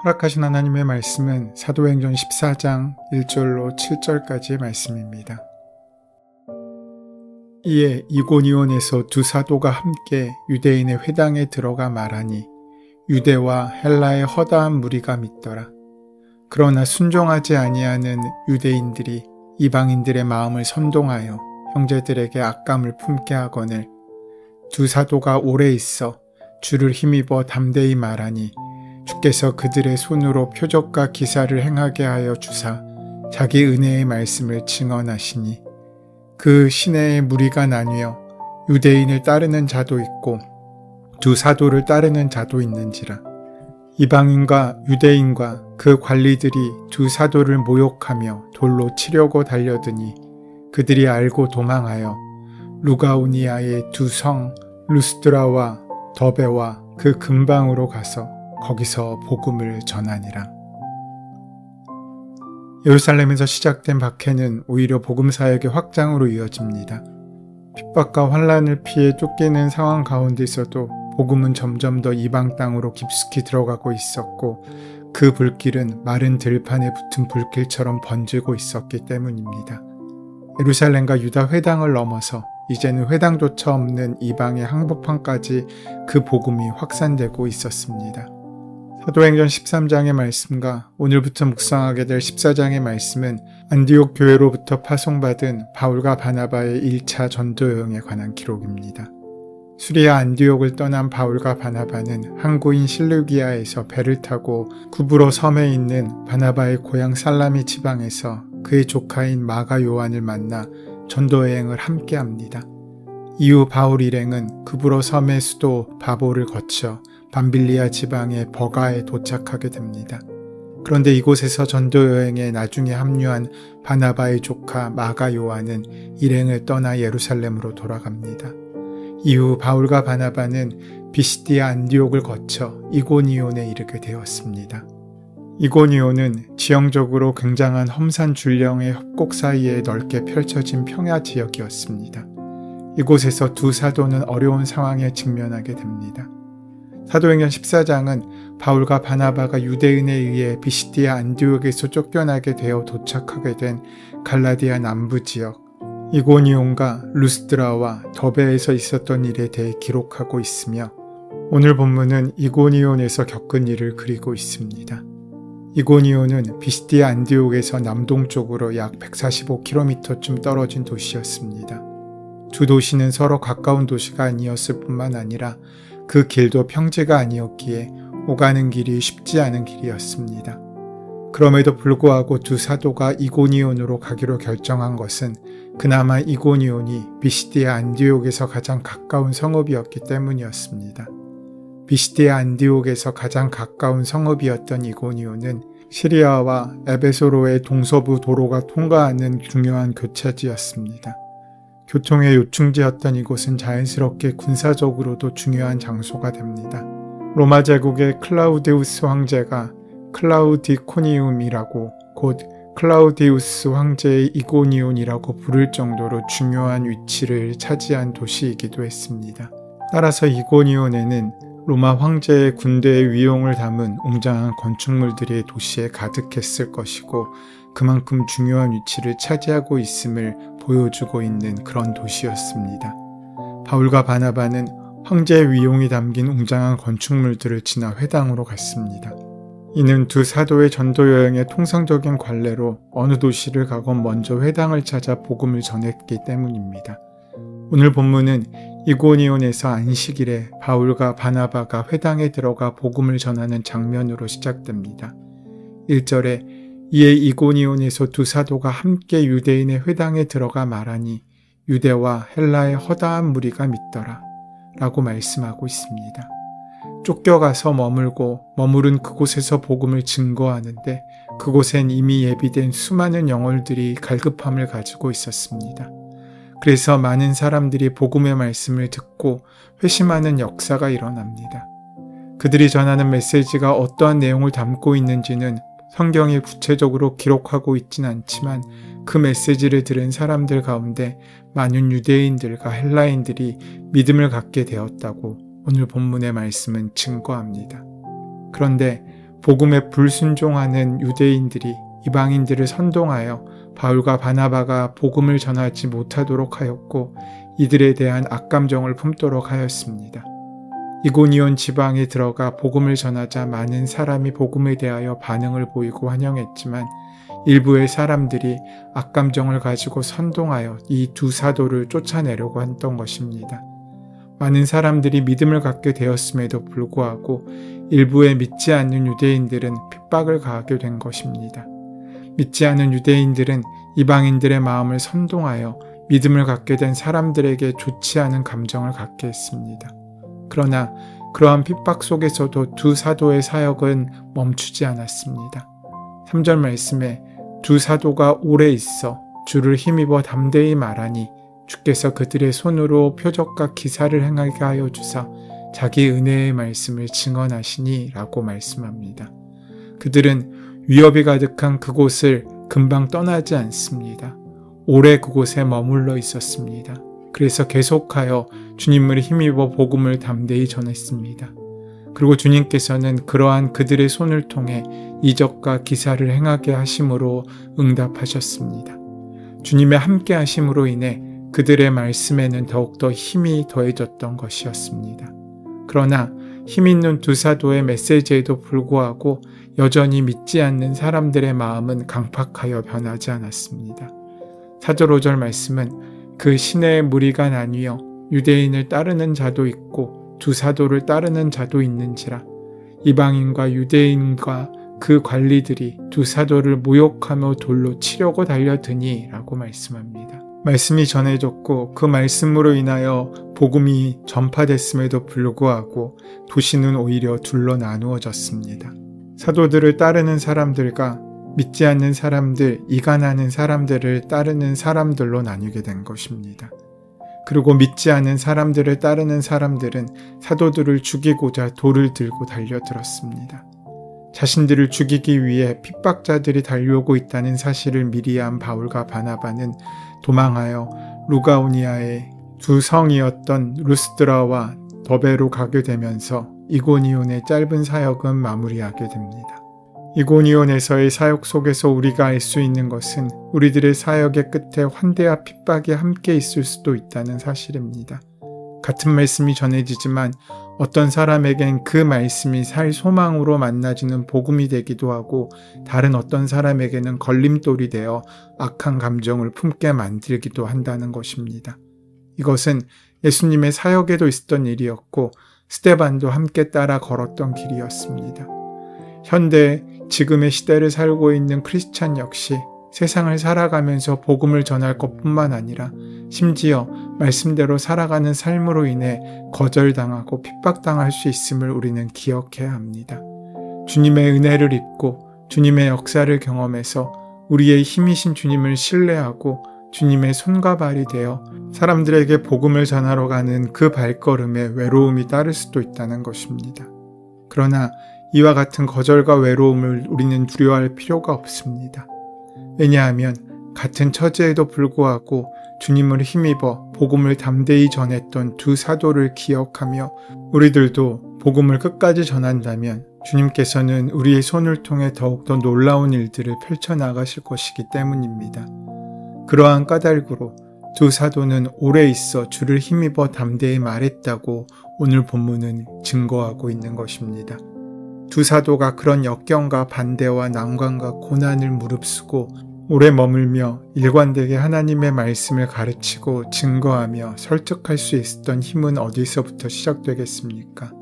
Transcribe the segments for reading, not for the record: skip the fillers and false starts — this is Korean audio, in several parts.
허락하신 하나님의 말씀은 사도행전 14장 1절로 7절까지의 말씀입니다. 이에 이고니온에서 두 사도가 함께 유대인의 회당에 들어가 말하니 유대와 헬라의 허다한 무리가 믿더라. 그러나 순종하지 아니하는 유대인들이 이방인들의 마음을 선동하여 형제들에게 악감을 품게 하거늘 두 사도가 오래 있어 주를 힘입어 담대히 말하니 주께서 그들의 손으로 표적과 기사를 행하게 하여 주사 자기 은혜의 말씀을 증언하시니 그 시내의 무리가 나뉘어 유대인을 따르는 자도 있고 두 사도를 따르는 자도 있는지라. 이방인과 유대인과 그 관리들이 두 사도를 모욕하며 돌로 치려고 달려드니 그들이 알고 도망하여 루가오니아의 두 성 루스드라와 더베와 그 근방으로 가서 거기서 복음을 전하니라. 예루살렘에서 시작된 박해는 오히려 복음 사역의 확장으로 이어집니다. 핍박과 환란을 피해 쫓기는 상황 가운데 있어도 복음은 점점 더 이방 땅으로 깊숙이 들어가고 있었고 그 불길은 마른 들판에 붙은 불길처럼 번지고 있었기 때문입니다. 예루살렘과 유다 회당을 넘어서 이제는 회당조차 없는 이방의 항복판까지 그 복음이 확산되고 있었습니다. 사도행전 13장의 말씀과 오늘부터 묵상하게 될 14장의 말씀은 안디옥 교회로부터 파송받은 바울과 바나바의 1차 전도 여행에 관한 기록입니다. 수리아 안디옥을 떠난 바울과 바나바는 항구인 실루기아에서 배를 타고 구브로 섬에 있는 바나바의 고향 살라미 지방에서 그의 조카인 마가 요한을 만나 전도 여행을 함께합니다. 이후 바울 일행은 구브로 섬의 수도 바보를 거쳐 밤빌리아 지방의 버가에 도착하게 됩니다. 그런데 이곳에서 전도 여행에 나중에 합류한 바나바의 조카 마가 요한은 일행을 떠나 예루살렘으로 돌아갑니다. 이후 바울과 바나바는 비시디아 안디옥을 거쳐 이고니온에 이르게 되었습니다. 이고니온은 지형적으로 굉장한 험산 줄령의 협곡 사이에 넓게 펼쳐진 평야 지역이었습니다. 이곳에서 두 사도는 어려운 상황에 직면하게 됩니다. 사도행전 14장은 바울과 바나바가 유대인에 의해 비시디아 안디옥에서 쫓겨나게 되어 도착하게 된 갈라디아 남부 지역 이고니온과 루스드라와 더베에서 있었던 일에 대해 기록하고 있으며 오늘 본문은 이고니온에서 겪은 일을 그리고 있습니다. 이고니온은 비시디아 안디옥에서 남동쪽으로 약 145km쯤 떨어진 도시였습니다. 두 도시는 서로 가까운 도시가 아니었을 뿐만 아니라 그 길도 평지가 아니었기에 오가는 길이 쉽지 않은 길이었습니다. 그럼에도 불구하고 두 사도가 이고니온으로 가기로 결정한 것은 그나마 이고니온이 비시디아 안디옥에서 가장 가까운 성읍이었기 때문이었습니다. 비시디아 안디옥에서 가장 가까운 성읍이었던 이고니온은 시리아와 에베소로의 동서부 도로가 통과하는 중요한 교차지였습니다. 교통의 요충지였던 이곳은 자연스럽게 군사적으로도 중요한 장소가 됩니다. 로마 제국의 클라우디우스 황제가 클라우디코니움이라고 곧 클라우디우스 황제의 이고니온이라고 부를 정도로 중요한 위치를 차지한 도시이기도 했습니다. 따라서 이고니온에는 로마 황제의 군대의 위용을 담은 웅장한 건축물들이 도시에 가득했을 것이고 그만큼 중요한 위치를 차지하고 있음을 보여주고 있는 그런 도시였습니다. 바울과 바나바는 황제의 위용이 담긴 웅장한 건축물들을 지나 회당으로 갔습니다. 이는 두 사도의 전도 여행의 통상적인 관례로 어느 도시를 가건 먼저 회당을 찾아 복음을 전했기 때문입니다. 오늘 본문은 이고니온에서 안식일에 바울과 바나바가 회당에 들어가 복음을 전하는 장면으로 시작됩니다. 1절에 이에 이고니온에서 두 사도가 함께 유대인의 회당에 들어가 말하니 유대와 헬라의 허다한 무리가 믿더라 라고 말씀하고 있습니다. 쫓겨가서 머무른 그곳에서 복음을 증거하는데 그곳엔 이미 예비된 수많은 영혼들이 갈급함을 가지고 있었습니다. 그래서 많은 사람들이 복음의 말씀을 듣고 회심하는 역사가 일어납니다. 그들이 전하는 메시지가 어떠한 내용을 담고 있는지는 성경이 구체적으로 기록하고 있진 않지만 그 메시지를 들은 사람들 가운데 많은 유대인들과 헬라인들이 믿음을 갖게 되었다고 오늘 본문의 말씀은 증거합니다. 그런데 복음에 불순종하는 유대인들이 이방인들을 선동하여 바울과 바나바가 복음을 전하지 못하도록 하였고 이들에 대한 악감정을 품도록 하였습니다. 이고니온 지방에 들어가 복음을 전하자 많은 사람이 복음에 대하여 반응을 보이고 환영했지만 일부의 사람들이 악감정을 가지고 선동하여 이 두 사도를 쫓아내려고 했던 것입니다. 많은 사람들이 믿음을 갖게 되었음에도 불구하고 일부의 믿지 않는 유대인들은 핍박을 가하게 된 것입니다. 믿지 않은 유대인들은 이방인들의 마음을 선동하여 믿음을 갖게 된 사람들에게 좋지 않은 감정을 갖게 했습니다. 그러나 그러한 핍박 속에서도 두 사도의 사역은 멈추지 않았습니다. 3절 말씀에 두 사도가 오래 있어 주를 힘입어 담대히 말하니 주께서 그들의 손으로 표적과 기사를 행하게 하여 주사 자기 은혜의 말씀을 증언하시니 라고 말씀합니다. 그들은 위협이 가득한 그곳을 금방 떠나지 않습니다. 오래 그곳에 머물러 있었습니다. 그래서 계속하여 주님을 힘입어 복음을 담대히 전했습니다. 그리고 주님께서는 그러한 그들의 손을 통해 이적과 기사를 행하게 하심으로 응답하셨습니다. 주님의 함께 하심으로 인해 그들의 말씀에는 더욱더 힘이 더해졌던 것이었습니다. 그러나 힘 있는 두 사도의 메시지에도 불구하고 여전히 믿지 않는 사람들의 마음은 강팍하여 변하지 않았습니다. 4절 5절 말씀은 그 시내의 무리가 나뉘어 유대인을 따르는 자도 있고 두 사도를 따르는 자도 있는지라 이방인과 유대인과 그 관리들이 두 사도를 모욕하며 돌로 치려고 달려드니 라고 말씀합니다. 말씀이 전해졌고 그 말씀으로 인하여 복음이 전파됐음에도 불구하고 도시는 오히려 둘로 나누어졌습니다. 사도들을 따르는 사람들과 믿지 않는 사람들, 이간하는 사람들을 따르는 사람들로 나뉘게 된 것입니다. 그리고 믿지 않은 사람들을 따르는 사람들은 사도들을 죽이고자 돌을 들고 달려들었습니다. 자신들을 죽이기 위해 핍박자들이 달려오고 있다는 사실을 미리 안 바울과 바나바는 도망하여 루가오니아의 두 성이었던 루스드라와 더베로 가게 되면서 이고니온의 짧은 사역은 마무리하게 됩니다. 이고니온에서의 사역 속에서 우리가 알 수 있는 것은 우리들의 사역의 끝에 환대와 핍박이 함께 있을 수도 있다는 사실입니다. 같은 말씀이 전해지지만 어떤 사람에겐 그 말씀이 살 소망으로 만나지는 복음이 되기도 하고 다른 어떤 사람에게는 걸림돌이 되어 악한 감정을 품게 만들기도 한다는 것입니다. 이것은 예수님의 사역에도 있었던 일이었고 스데반도 함께 따라 걸었던 길이었습니다. 현대 지금의 시대를 살고 있는 크리스찬 역시 세상을 살아가면서 복음을 전할 것뿐만 아니라 심지어 말씀대로 살아가는 삶으로 인해 거절당하고 핍박당할 수 있음을 우리는 기억해야 합니다. 주님의 은혜를 입고 주님의 역사를 경험해서 우리의 힘이신 주님을 신뢰하고 주님의 손과 발이 되어 사람들에게 복음을 전하러 가는 그 발걸음에 외로움이 따를 수도 있다는 것입니다. 그러나 이와 같은 거절과 외로움을 우리는 두려워할 필요가 없습니다. 왜냐하면 같은 처지에도 불구하고 주님을 힘입어 복음을 담대히 전했던 두 사도를 기억하며 우리들도 복음을 끝까지 전한다면 주님께서는 우리의 손을 통해 더욱더 놀라운 일들을 펼쳐나가실 것이기 때문입니다. 그러한 까닭으로 두 사도는 오래 있어 주를 힘입어 담대히 말했다고 오늘 본문은 증거하고 있는 것입니다. 두 사도가 그런 역경과 반대와 난관과 고난을 무릅쓰고 오래 머물며 일관되게 하나님의 말씀을 가르치고 증거하며 설득할 수 있었던 힘은 어디서부터 시작되겠습니까?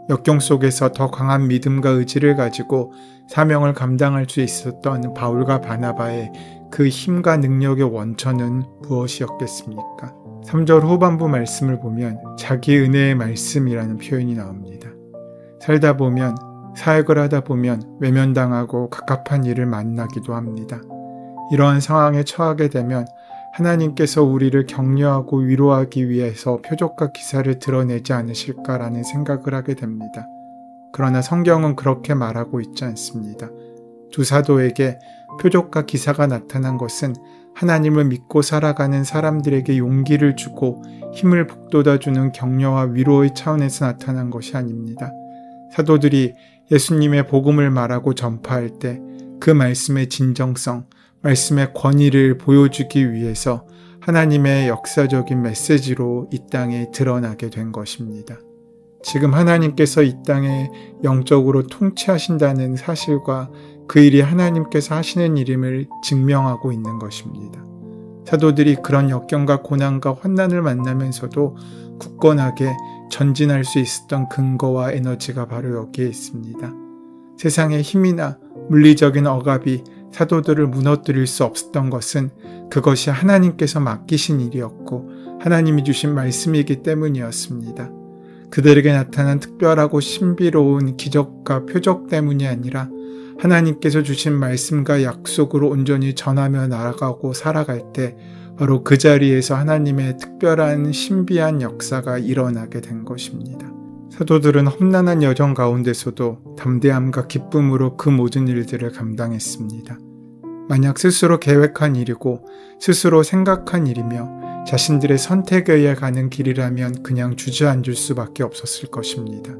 역경 속에서 더 강한 믿음과 의지를 가지고 사명을 감당할 수 있었던 바울과 바나바의 그 힘과 능력의 원천은 무엇이었겠습니까? 3절 후반부 말씀을 보면 자기 은혜의 말씀이라는 표현이 나옵니다. 살다 보면 사역을 하다 보면 외면당하고 갑갑한 일을 만나기도 합니다. 이러한 상황에 처하게 되면 하나님께서 우리를 격려하고 위로하기 위해서 표적과 기사를 드러내지 않으실까라는 생각을 하게 됩니다. 그러나 성경은 그렇게 말하고 있지 않습니다. 두 사도에게 표적과 기사가 나타난 것은 하나님을 믿고 살아가는 사람들에게 용기를 주고 힘을 북돋아주는 격려와 위로의 차원에서 나타난 것이 아닙니다. 사도들이 예수님의 복음을 말하고 전파할 때 그 말씀의 진정성, 말씀의 권위를 보여주기 위해서 하나님의 역사적인 메시지로 이 땅에 드러나게 된 것입니다. 지금 하나님께서 이 땅에 영적으로 통치하신다는 사실과 그 일이 하나님께서 하시는 일임을 증명하고 있는 것입니다. 사도들이 그런 역경과 고난과 환난을 만나면서도 굳건하게 전진할 수 있었던 근거와 에너지가 바로 여기에 있습니다. 세상의 힘이나 물리적인 억압이 사도들을 무너뜨릴 수 없었던 것은 그것이 하나님께서 맡기신 일이었고 하나님이 주신 말씀이기 때문이었습니다. 그들에게 나타난 특별하고 신비로운 기적과 표적 때문이 아니라 하나님께서 주신 말씀과 약속으로 온전히 전하며 나아가고 살아갈 때 바로 그 자리에서 하나님의 특별한 신비한 역사가 일어나게 된 것입니다. 사도들은 험난한 여정 가운데서도 담대함과 기쁨으로 그 모든 일들을 감당했습니다. 만약 스스로 계획한 일이고 스스로 생각한 일이며 자신들의 선택에 의해 가는 길이라면 그냥 주저앉을 수밖에 없었을 것입니다.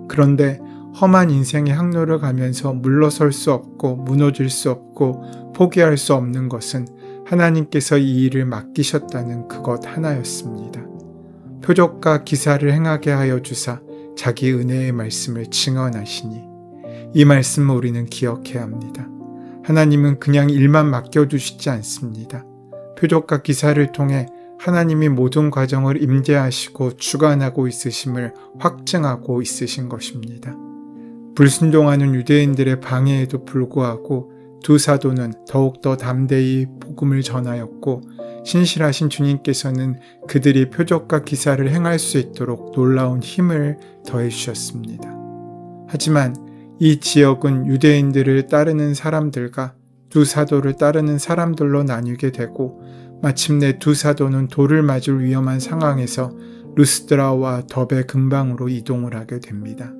그런데 험한 인생의 항로를 가면서 물러설 수 없고 무너질 수 없고 포기할 수 없는 것은 하나님께서 이 일을 맡기셨다는 그것 하나였습니다. 표적과 기사를 행하게 하여 주사 자기 은혜의 말씀을 증언하시니 이 말씀을 우리는 기억해야 합니다. 하나님은 그냥 일만 맡겨두시지 않습니다. 표적과 기사를 통해 하나님이 모든 과정을 임재하시고 주관하고 있으심을 확증하고 있으신 것입니다. 불순종하는 유대인들의 방해에도 불구하고 두 사도는 더욱더 담대히 복음을 전하였고 신실하신 주님께서는 그들이 표적과 기사를 행할 수 있도록 놀라운 힘을 더해 주셨습니다. 하지만 이 지역은 유대인들을 따르는 사람들과 두 사도를 따르는 사람들로 나뉘게 되고 마침내 두 사도는 돌을 맞을 위험한 상황에서 루스드라와 더베 근방으로 이동을 하게 됩니다.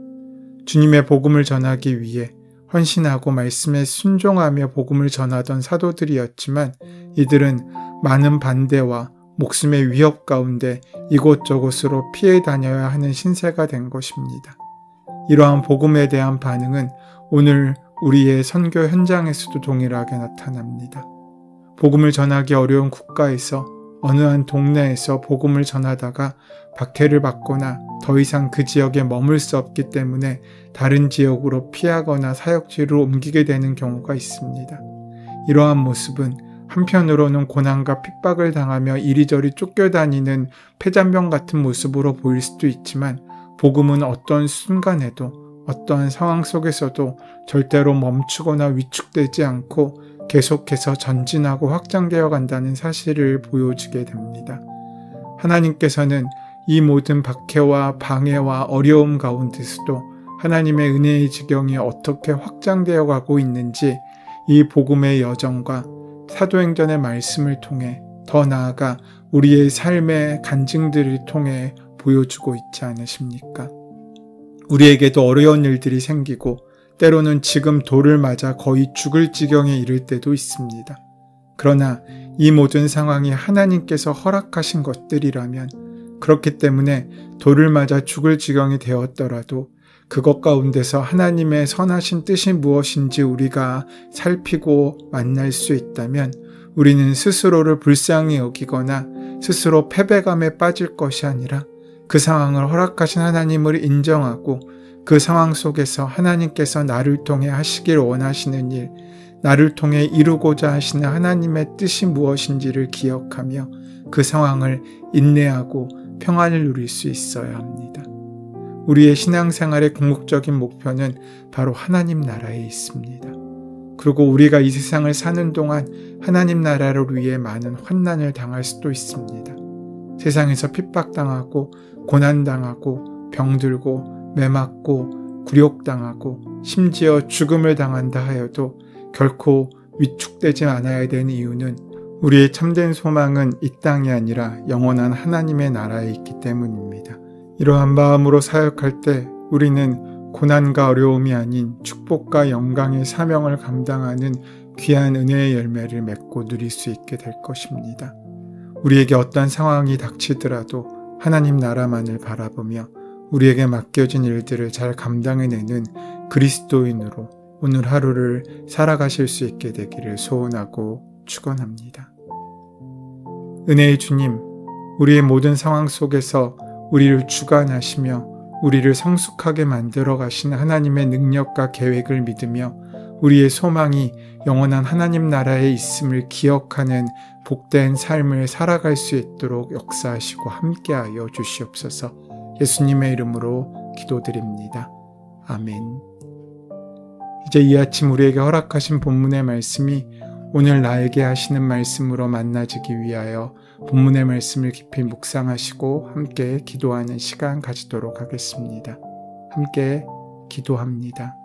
주님의 복음을 전하기 위해 헌신하고 말씀에 순종하며 복음을 전하던 사도들이었지만 이들은 많은 반대와 목숨의 위협 가운데 이곳저곳으로 피해 다녀야 하는 신세가 된 것입니다. 이러한 복음에 대한 반응은 오늘 우리의 선교 현장에서도 동일하게 나타납니다. 복음을 전하기 어려운 국가에서 어느 한 동네에서 복음을 전하다가 박해를 받거나 더 이상 그 지역에 머물 수 없기 때문에 다른 지역으로 피하거나 사역지로 옮기게 되는 경우가 있습니다. 이러한 모습은 한편으로는 고난과 핍박을 당하며 이리저리 쫓겨다니는 폐잔병 같은 모습으로 보일 수도 있지만 복음은 어떤 순간에도 어떠한 상황 속에서도 절대로 멈추거나 위축되지 않고 계속해서 전진하고 확장되어 간다는 사실을 보여주게 됩니다. 하나님께서는 이 모든 박해와 방해와 어려움 가운데서도 하나님의 은혜의 지경이 어떻게 확장되어 가고 있는지 이 복음의 여정과 사도행전의 말씀을 통해 더 나아가 우리의 삶의 간증들을 통해 보여주고 있지 않으십니까? 우리에게도 어려운 일들이 생기고 때로는 지금 돌을 맞아 거의 죽을 지경에 이를 때도 있습니다. 그러나 이 모든 상황이 하나님께서 허락하신 것들이라면 그렇기 때문에 돌을 맞아 죽을 지경이 되었더라도 그것 가운데서 하나님의 선하신 뜻이 무엇인지 우리가 살피고 만날 수 있다면 우리는 스스로를 불쌍히 여기거나 스스로 패배감에 빠질 것이 아니라 그 상황을 허락하신 하나님을 인정하고 그 상황 속에서 하나님께서 나를 통해 하시길 원하시는 일, 나를 통해 이루고자 하시는 하나님의 뜻이 무엇인지를 기억하며 그 상황을 인내하고 평안을 누릴 수 있어야 합니다. 우리의 신앙생활의 궁극적인 목표는 바로 하나님 나라에 있습니다. 그리고 우리가 이 세상을 사는 동안 하나님 나라를 위해 많은 환난을 당할 수도 있습니다. 세상에서 핍박당하고 고난당하고 병들고 매맞고 굴욕당하고 심지어 죽음을 당한다 하여도 결코 위축되지 않아야 되는 이유는 우리의 참된 소망은 이 땅이 아니라 영원한 하나님의 나라에 있기 때문입니다. 이러한 마음으로 사역할 때 우리는 고난과 어려움이 아닌 축복과 영광의 사명을 감당하는 귀한 은혜의 열매를 맺고 누릴 수 있게 될 것입니다. 우리에게 어떤 상황이 닥치더라도 하나님 나라만을 바라보며 우리에게 맡겨진 일들을 잘 감당해내는 그리스도인으로 오늘 하루를 살아가실 수 있게 되기를 소원하고 축원합니다. 은혜의 주님, 우리의 모든 상황 속에서 우리를 주관하시며 우리를 성숙하게 만들어 가신 하나님의 능력과 계획을 믿으며 우리의 소망이 영원한 하나님 나라에 있음을 기억하는 복된 삶을 살아갈 수 있도록 역사하시고 함께하여 주시옵소서. 예수님의 이름으로 기도드립니다. 아멘. 이제 이 아침 우리에게 허락하신 본문의 말씀이 오늘 나에게 하시는 말씀으로 만나지기 위하여 본문의 말씀을 깊이 묵상하시고 함께 기도하는 시간 가지도록 하겠습니다. 함께 기도합니다.